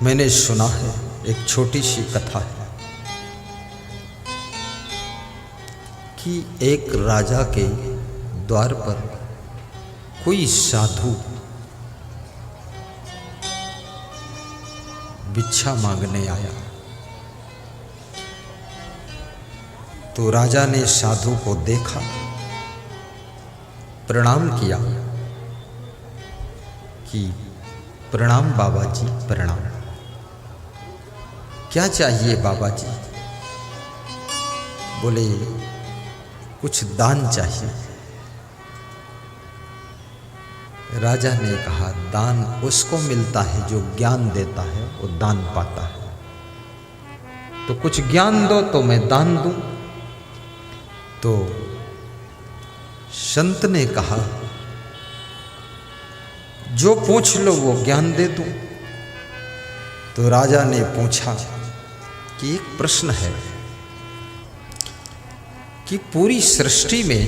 मैंने सुना है, एक छोटी सी कथा है कि एक राजा के द्वार पर कोई साधु भिक्षा मांगने आया। तो राजा ने साधु को देखा, प्रणाम किया कि प्रणाम बाबा जी, प्रणाम। क्या चाहिए बाबा जी? बोले कुछ दान चाहिए। राजा ने कहा, दान उसको मिलता है जो ज्ञान देता है, वो दान पाता है। तो कुछ ज्ञान दो तो मैं दान दूं। तो संत ने कहा, जो पूछ लो वो ज्ञान दे दूं। तो राजा ने पूछा कि एक प्रश्न है कि पूरी सृष्टि में,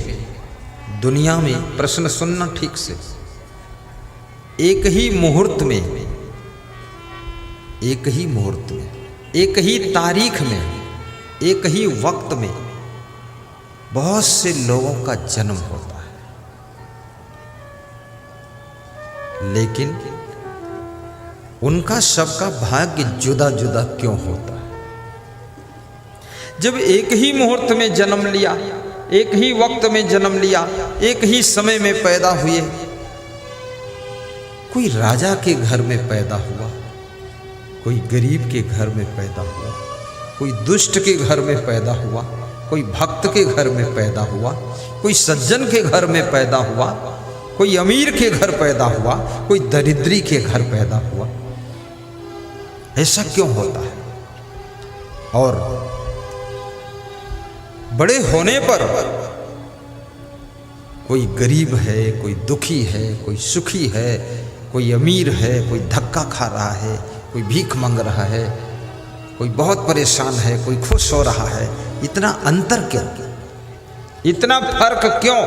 दुनिया में, प्रश्न सुनना ठीक से, एक ही मुहूर्त में, एक ही मुहूर्त में, एक ही तारीख में, एक ही वक्त में बहुत से लोगों का जन्म होता है, लेकिन उनका सबका भाग्य जुदा जुदा क्यों होता है? जब एक ही मुहूर्त में जन्म लिया, एक ही वक्त में जन्म लिया, एक ही समय में पैदा हुए, कोई राजा के घर में पैदा हुआ, कोई गरीब के घर में पैदा हुआ, कोई दुष्ट के घर में पैदा हुआ, कोई भक्त के घर में पैदा हुआ, कोई सज्जन के घर में पैदा हुआ, कोई अमीर के घर पैदा हुआ, कोई दरिद्री के घर पैदा हुआ। ऐसा क्यों होता है? और बड़े होने पर कोई गरीब है, कोई दुखी है, कोई सुखी है, कोई अमीर है, कोई धक्का खा रहा है, कोई भीख मांग रहा है, कोई बहुत परेशान है, कोई खुश हो रहा है। इतना अंतर क्यों? इतना फर्क क्यों?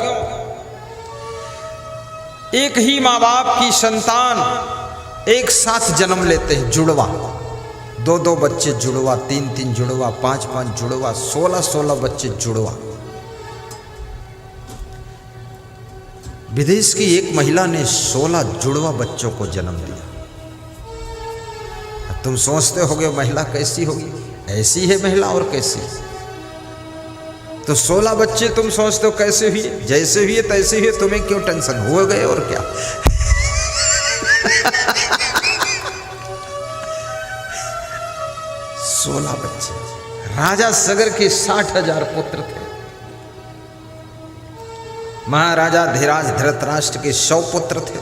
एक ही माँ बाप की संतान एक साथ जन्म लेते हैं, जुड़वा, 2-2 बच्चे जुड़वा, 3-3 जुड़वा, 5-5 जुड़वा, 16-16 बच्चे जुड़वा। विदेश की एक महिला ने 16 जुड़वा बच्चों को जन्म दिया। तुम सोचते होगे महिला कैसी होगी? ऐसी है महिला, और कैसी? तो 16 बच्चे तुम सोचते हो कैसे हुए? जैसे हुए तैसे हुए, तुम्हें क्यों टेंशन? हो गए और क्या। 16 बच्चे। राजा सगर के 60,000 पुत्र थे। महाराजा धीराज धृतराष्ट्र के 100 पुत्र थे।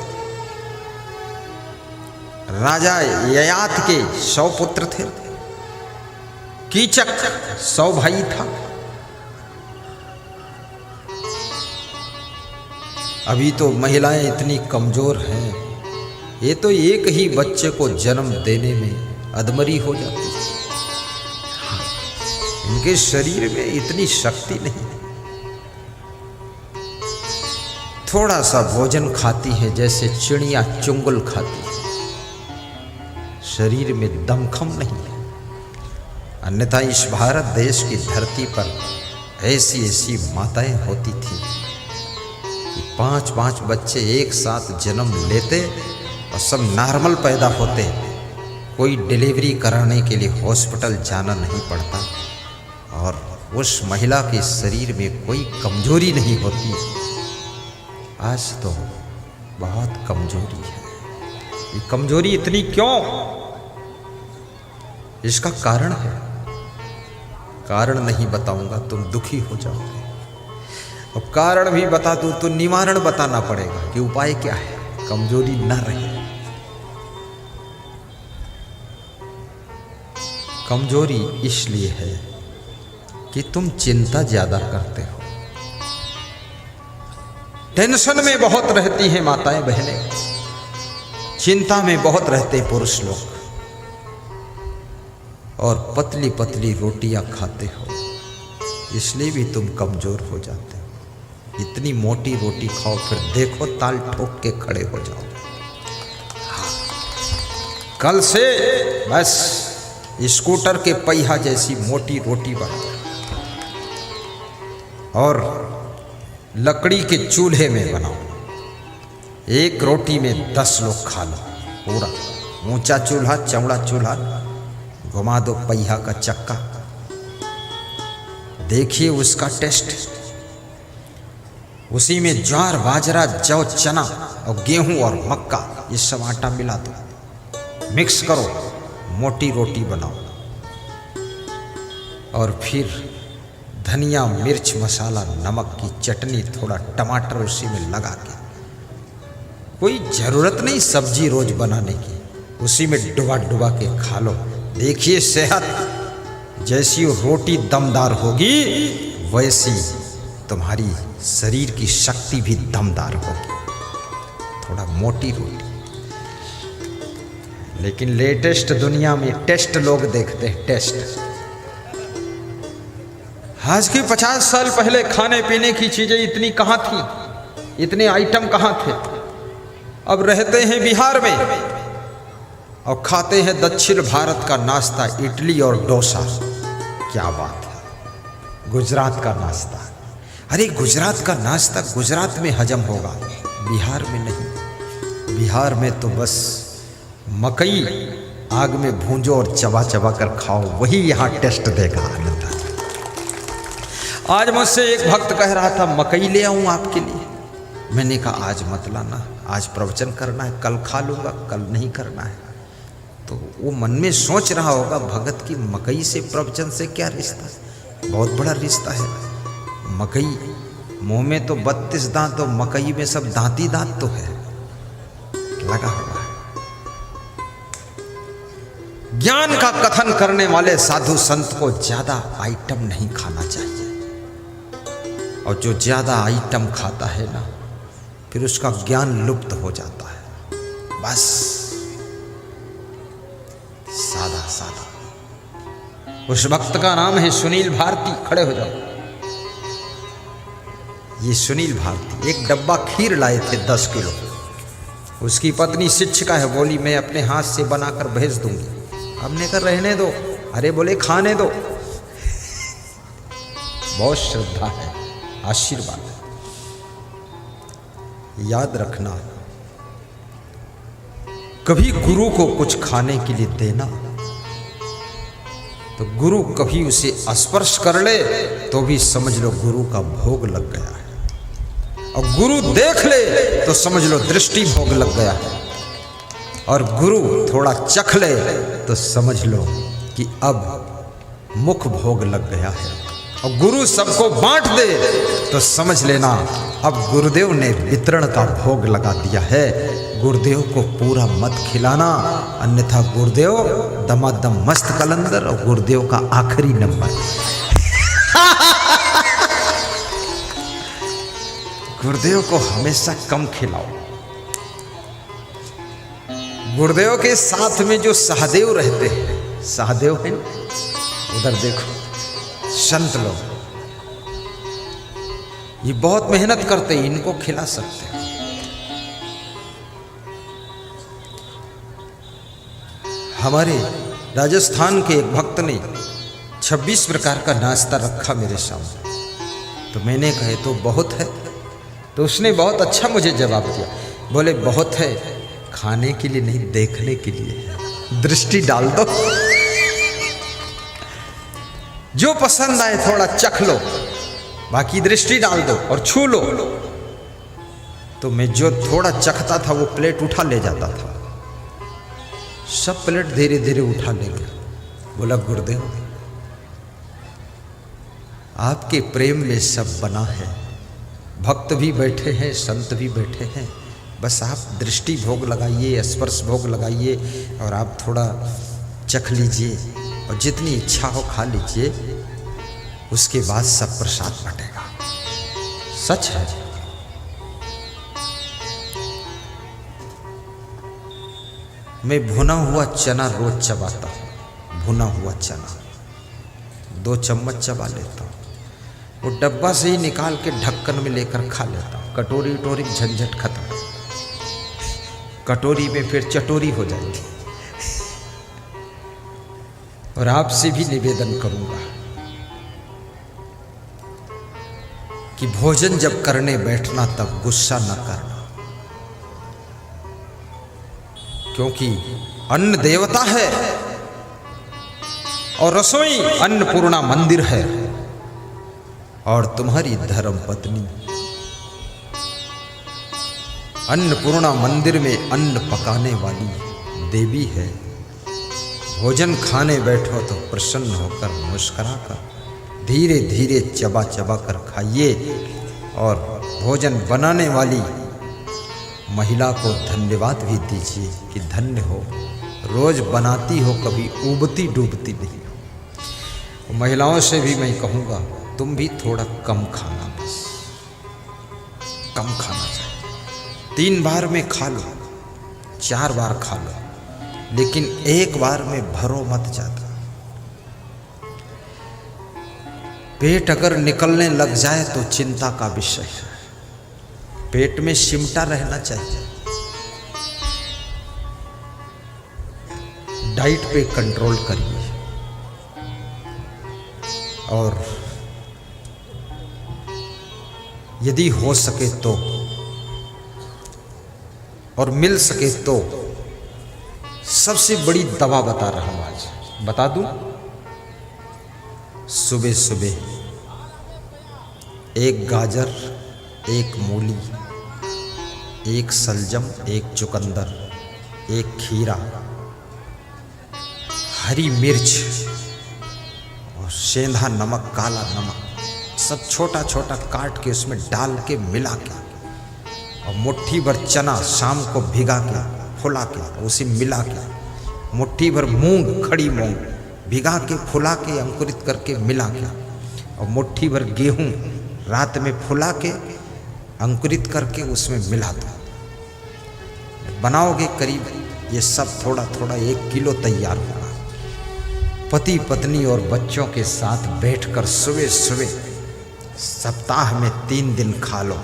राजा ययाति के 100 पुत्र थे। कीचक 100 भाई था। अभी तो महिलाएं इतनी कमजोर हैं, ये तो एक ही बच्चे को जन्म देने में अधमरी हो जाती है। इनके शरीर में इतनी शक्ति नहीं है। थोड़ा सा भोजन खाती है जैसे चिड़िया चुंगल खाती है, शरीर में दमखम नहीं है। अन्यथा इस भारत देश की धरती पर ऐसी ऐसी माताएं होती थी कि 5-5 बच्चे एक साथ जन्म लेते और सब नॉर्मल पैदा होते। कोई डिलीवरी कराने के लिए हॉस्पिटल जाना नहीं पड़ता, और उस महिला के शरीर में कोई कमजोरी नहीं होती। आज तो बहुत कमजोरी है। ये कमजोरी इतनी क्यों? इसका कारण है। कारण नहीं बताऊंगा, तुम दुखी हो जाओगे। और कारण भी बता दूं तो निवारण बताना पड़ेगा कि उपाय क्या है, कमजोरी न रहे। कमजोरी इसलिए है कि तुम चिंता ज्यादा करते हो। टेंशन में बहुत रहती हैं माताएं बहनें, चिंता में बहुत रहते पुरुष लोग, और पतली पतली रोटियां खाते हो, इसलिए भी तुम कमजोर हो जाते हो। इतनी मोटी रोटी खाओ, फिर देखो ताल ठोक के खड़े हो जाओ। कल से बस स्कूटर के पहिया जैसी मोटी रोटी बनाओ और लकड़ी के चूल्हे में बनाओ। एक रोटी में 10 लोग खा लो। पूरा ऊंचा चूल्हा, चौड़ा चूल्हा, घुमा दो पहिया का चक्का, देखिए उसका टेस्ट। उसी में ज्वार, बाजरा, जौ, चना और गेहूं और मक्का, ये सब आटा मिला दो, मिक्स करो, मोटी रोटी बनाओ। और फिर धनिया, मिर्च, मसाला, नमक की चटनी, थोड़ा टमाटर उसी में लगा के, कोई ज़रूरत नहीं सब्जी रोज बनाने की, उसी में डुबा डुबा के खा लो। देखिए सेहत जैसी रोटी दमदार होगी वैसी तुम्हारी शरीर की शक्ति भी दमदार होगी। थोड़ा मोटी रोटी। लेकिन लेटेस्ट दुनिया में टेस्ट लोग देखते हैं, टेस्ट। आज के 50 साल पहले खाने पीने की चीजें इतनी कहाँ थी, इतने आइटम कहाँ थे। अब रहते हैं बिहार में और खाते हैं दक्षिण भारत का नाश्ता, इडली और डोसा। क्या बात है, गुजरात का नाश्ता। अरे गुजरात का नाश्ता गुजरात में हजम होगा, बिहार में नहीं। बिहार में तो बस मकई आग में भूंजो और चबा चबा कर खाओ, वही यहाँ टेस्ट देगा, आनंद। आज मुझसे एक भक्त कह रहा था मकई ले आऊं आपके लिए। मैंने कहा आज मत लाना, आज प्रवचन करना है, कल खा लूँगा, कल नहीं करना है। तो वो मन में सोच रहा होगा भगत की मकई से प्रवचन से क्या रिश्ता, बहुत बड़ा रिश्ता है। मकई मुंह में तो 32 दांत, तो मकई में सब दांती दांत तो है, लगा हुआ है। ज्ञान का कथन करने वाले साधु संत को ज्यादा आइटम नहीं खाना चाहिए, और जो ज्यादा आइटम खाता है ना, फिर उसका ज्ञान लुप्त हो जाता है। बस सादा सादा। उस भक्त का नाम है सुनील भारती। खड़े हो जाओ। ये सुनील भारती एक डब्बा खीर लाए थे 10 किलो। उसकी पत्नी शिक्षिका है, बोली मैं अपने हाथ से बनाकर भेज दूंगी। हमने कहा रहने दो। अरे बोले खाने दो। बहुत श्रद्धा है, आशीर्वाद है। याद रखना, कभी गुरु को कुछ खाने के लिए देना तो गुरु कभी उसे स्पर्श कर ले तो भी समझ लो गुरु का भोग लग गया है, और गुरु देख ले तो समझ लो दृष्टि भोग लग गया है, और गुरु थोड़ा चख ले तो समझ लो कि अब मुख भोग लग गया है, और गुरु सबको बांट दे तो समझ लेना अब गुरुदेव ने वितरण का भोग लगा दिया है। गुरुदेव को पूरा मत खिलाना, अन्यथा गुरुदेव दमादम मस्त कलंदर और गुरुदेव का आखिरी नंबर। गुरुदेव को हमेशा कम खिलाओ। गुरुदेव के साथ में जो सहदेव रहते हैं, सहदेव है उधर देखो, संत लोग ये बहुत मेहनत करते हैं, इनको खिला सकते हैं। हमारे राजस्थान के एक भक्त ने 26 प्रकार का नाश्ता रखा मेरे सामने, तो मैंने कहे तो बहुत है। तो उसने बहुत अच्छा मुझे जवाब दिया, बोले बहुत है खाने के लिए नहीं, देखने के लिए है, दृष्टि डाल दो। जो पसंद आए थोड़ा चख लो, बाकी दृष्टि डाल दो और छू लो। तो मैं जो थोड़ा चखता था वो प्लेट उठा ले जाता था, सब प्लेट धीरे धीरे उठा ले गया। बोला गुरुदेव आपके प्रेम में सब बना है, भक्त भी बैठे हैं, संत भी बैठे हैं, बस आप दृष्टि भोग लगाइए, स्पर्श भोग लगाइए, और आप थोड़ा चख लीजिए, और जितनी इच्छा हो खा लीजिए, उसके बाद सब प्रसाद बटेगा। सच है। मैं भुना हुआ चना रोज चबाता हूँ, भुना हुआ चना 2 चम्मच चबा लेता हूँ, वो डब्बा से ही निकाल के ढक्कन में लेकर खा लेता हूँ। कटोरी उटोरी झंझट खत्म, कटोरी में फिर चटोरी हो जाएगी। और आपसे भी निवेदन करूंगा कि भोजन जब करने बैठना तब गुस्सा न करना, क्योंकि अन्न देवता है और रसोई अन्नपूर्णा मंदिर है, और तुम्हारी धर्म पत्नी अन्नपूर्णा मंदिर में अन्न पकाने वाली देवी है। भोजन खाने बैठो तो प्रसन्न होकर मुस्कुरा कर धीरे धीरे चबा चबा कर खाइए, और भोजन बनाने वाली महिला को धन्यवाद भी दीजिए कि धन्य हो, रोज बनाती हो, कभी उबती डूबती नहीं हो। महिलाओं से भी मैं कहूँगा तुम भी थोड़ा कम खाना, बस कम खाना चाहिए। 3 बार में खा लो, 4 बार खा लो, लेकिन एक बार में भरो मत ज्यादा। पेट अगर निकलने लग जाए तो चिंता का विषय है। पेट में सिमटा रहना चाहिए। डाइट पे कंट्रोल करिए, और यदि हो सके तो और मिल सके तो सबसे बड़ी दवा बता रहा हूं, आज बता दूं। सुबह सुबह 1 गाजर, 1 मूली, 1 सलजम, 1 चुकंदर, 1 खीरा, हरी मिर्च और सेंधा नमक, काला नमक सब छोटा छोटा काट के उसमें डाल के मिला के, और मुट्ठी भर चना शाम को भिगा के फुला के उसे मिला के, मुट्ठी भर मूंग, खड़ी मूंग भिगा के फुला के अंकुरित करके मिला के, और मुट्ठी भर गेहूं रात में फुला के अंकुरित करके उसमें मिला दो। बनाओगे करीब ये सब थोड़ा थोड़ा 1 किलो तैयार होगा। पति पत्नी और बच्चों के साथ बैठकर सुबह सुबह सप्ताह में 3 दिन खा लो,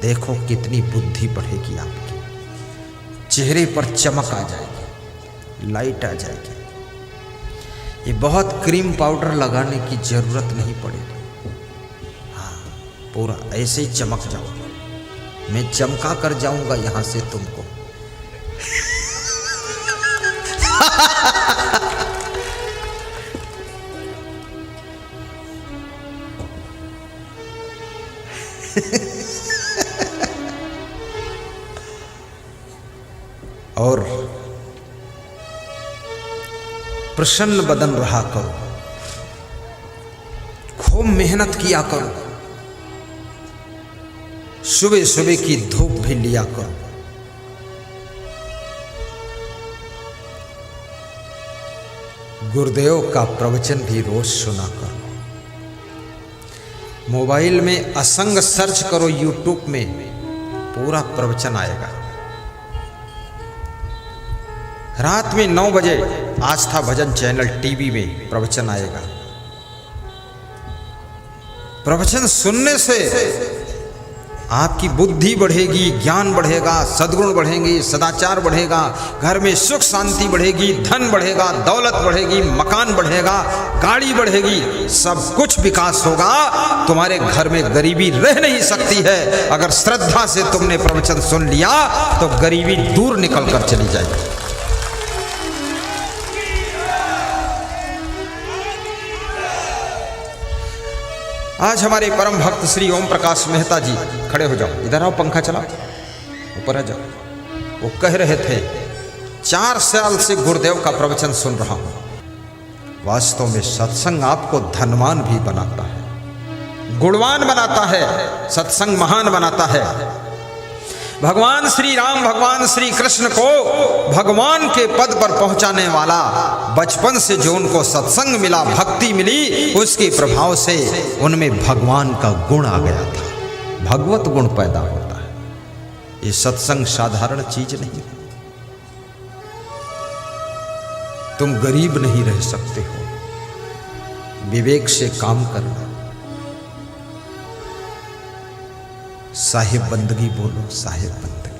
देखो कितनी बुद्धि बढ़ेगी आपकी, चेहरे पर चमक आ जाएगी, लाइट आ जाएगी। ये बहुत क्रीम पाउडर लगाने की जरूरत नहीं पड़ेगी। हाँ, पूरा ऐसे ही चमक जाओ। मैं चमका कर जाऊंगा यहां से तुमको। और प्रसन्न बदन रहा करो, खूब मेहनत किया करो, सुबह सुबह की धूप भी लिया करो। गुरुदेव का प्रवचन भी रोज सुना करो। मोबाइल में असंग सर्च करो, यूट्यूब में पूरा प्रवचन आएगा। रात में 9 बजे आस्था भजन चैनल टीवी में प्रवचन आएगा। प्रवचन सुनने से आपकी बुद्धि बढ़ेगी, ज्ञान बढ़ेगा, सद्गुण बढ़ेंगे, सदाचार बढ़ेगा, घर में सुख शांति बढ़ेगी, धन बढ़ेगा, दौलत बढ़ेगी, मकान बढ़ेगा, गाड़ी बढ़ेगी, सब कुछ विकास होगा। तुम्हारे घर में गरीबी रह नहीं सकती है। अगर श्रद्धा से तुमने प्रवचन सुन लिया तो गरीबी दूर निकल कर चली जाएगी। आज हमारे परम भक्त श्री ओम प्रकाश मेहता जी, खड़े हो जाओ, इधर आओ, पंखा चलाओ, ऊपर आ जाओ। वो कह रहे थे 4 साल से गुरुदेव का प्रवचन सुन रहा हूं। वास्तव में सत्संग आपको धनवान भी बनाता है, गुणवान बनाता है, सत्संग महान बनाता है। भगवान श्री राम, भगवान श्री कृष्ण को भगवान के पद पर पहुंचाने वाला, बचपन से जो उनको सत्संग मिला, भक्ति मिली, उसके प्रभाव से उनमें भगवान का गुण आ गया था, भगवत गुण पैदा होता है। ये सत्संग साधारण चीज नहीं। तुम गरीब नहीं रह सकते हो, विवेक से काम करना। साहिब बंदगी बोलो, साहिब बंदगी।